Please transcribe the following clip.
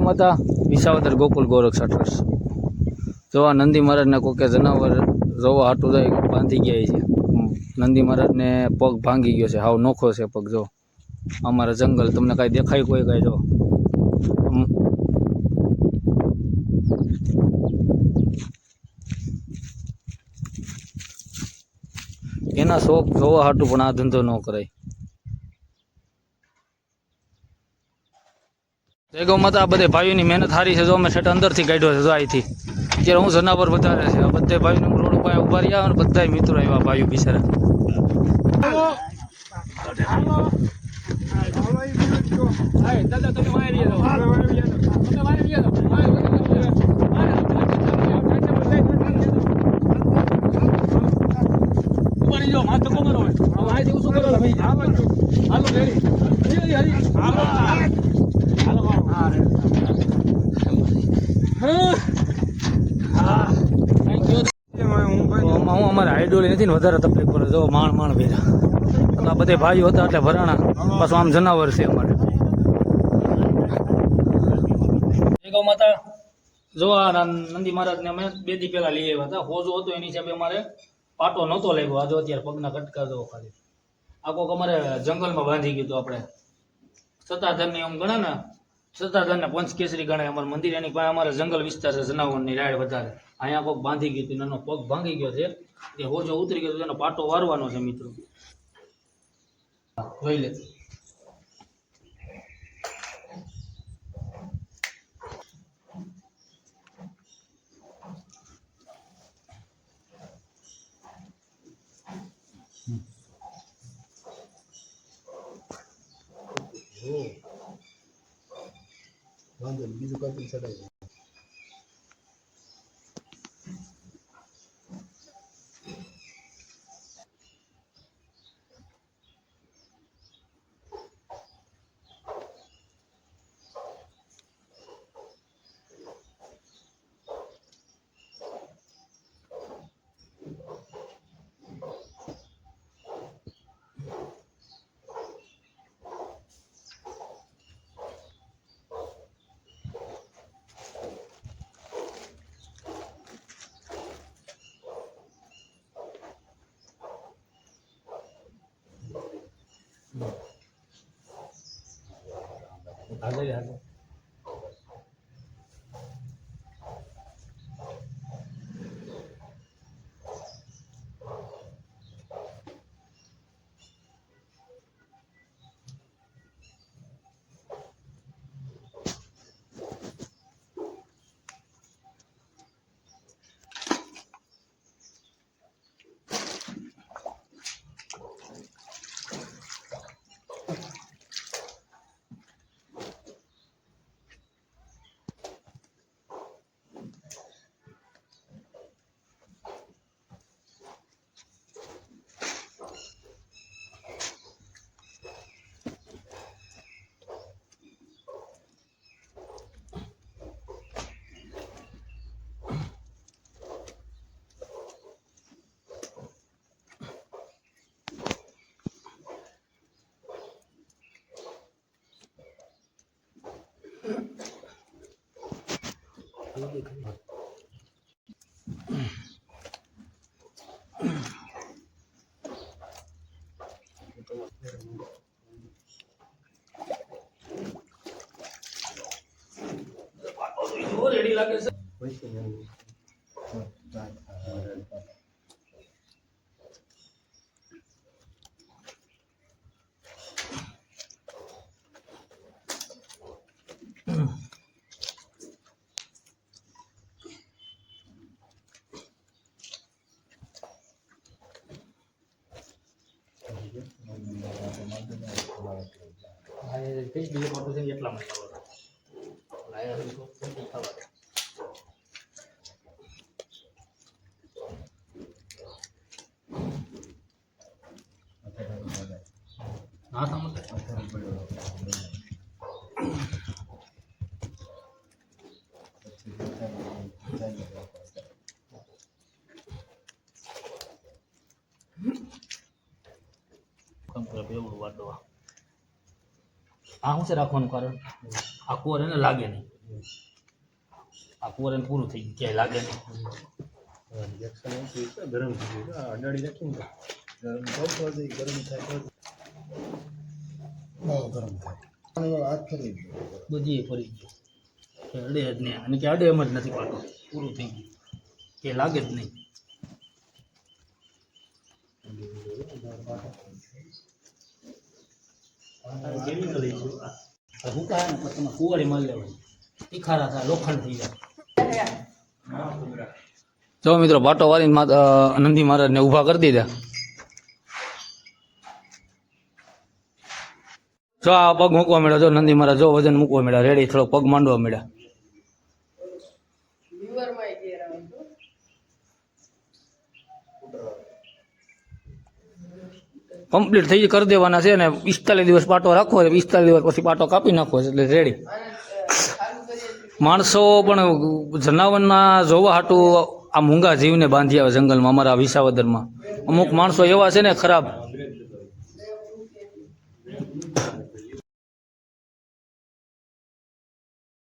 માતા વિસાવદર ગોકુલ ગોરક્ષ ટ્રસ્ટ જો આ નંદી મહારાજને કોકે જનાવર જોવા હાટું જાય બાંધી ગયા છે. નંદી મહારાજને પગ ભાંગી ગયો છે, હાવ નોખો છે પગ. જો અમારા જંગલ તમને કાંઈ દેખાય કોઈ કાંઈ? જો એના શોખ જોવા હાટું પણ આ ધંધો ન કરાય. જય ગૌ માતા. બધે ભાઈઓની મહેનત સારી છે. જો અમે સેટ અંદરથી કાઢ્યો છે. જો અહીંથી અત્યારે હું જનાવર વધારે છે. આ બધા ભાઈઓને રોડ ઉપર ઉભા રહ્યા અને બધા મિત્રો આવ્યા ભાઈઓ બિચારા. હું અમારે હાઈડોલી નથી ને વધારે તકલીફ પડે. જો માણ ભેરા આ બધે ભાઈઓ હતા એટલે ભરાણા. પાછું આમ જનાવર છે અમારે. ગૌ માતા જો આ નંદી મહારાજને અમે 2 દી પહેલા લઈ આવ્યા હતા. હોજો હતો એની હિસાબે અમારે પાટો નહોતો લાગ્યો. આ જો અત્યારે પગના કટકા જો ખાલી. આ કોક અમારે જંગલમાં બાંધી ગયું હતું. આપણે સત્તાધરને એમ ગણે ને, સત્તાધરને પંચકેસરી ગણાય અમારું મંદિર. એની પાસે અમારે જંગલ વિસ્તાર છે, જનાવરની રાડ વધારે. અહીંયા કોઈક બાંધી ગયું હતું, એનો પગ ભાંગી ગયો છે. એ હોજો ઉતરી ગયો, એનો પાટો વારવાનો છે મિત્રો. જોઈ લે. બીજું કઈ ચડાય હાલે. રેડી લાગે છે. બીજો ફોટો છે એટલા માટે ના સ્વતંત્ર બેવડું વાટવા આ શું છે રાખવાનું કારણ આ કોર એને લાગે નહીં આ કોર એને પૂરું થઈ ગયું ક્યાંય લાગે નહીં ગરમ થઈ ગયું અડાડી રાખીને ગરમ થાય બહુ ગરમ થાય હાથ ફરી બધી ફરી ગયું કે અડે જ નહીં અને કે અડે એમ જ નથી પાટો પૂરું થઈ ગયું કે લાગે જ નહીં હું કહે ને તમે કુવાડી મારી લેવાની તીખારા થાય લોખંડ થઈ જાય જો મિત્રો પાટો વાળીને નંદી મહારાજને ઊભા કરી દીધા જો આ પગ મૂકવા મળ્યા જો નંદી મહારાજ જો વજન મૂકવા મળ્યા રેડી થોડો પગ માંડવા મળ્યા કમ્પ્લીટ થઈ કરી દેવાના છે ને 45 દિવસ પાટો રાખવો 45 દિવસ પછી પાટો કાપી નાખવો એટલે રેડી માણસો પણ જનાવરના જોવા હાટું આ મૂંગા જીવને બાંધી આવે જંગલમાં અમારા વિસાવદરમાં અમુક માણસો એવા છે ને ખરાબ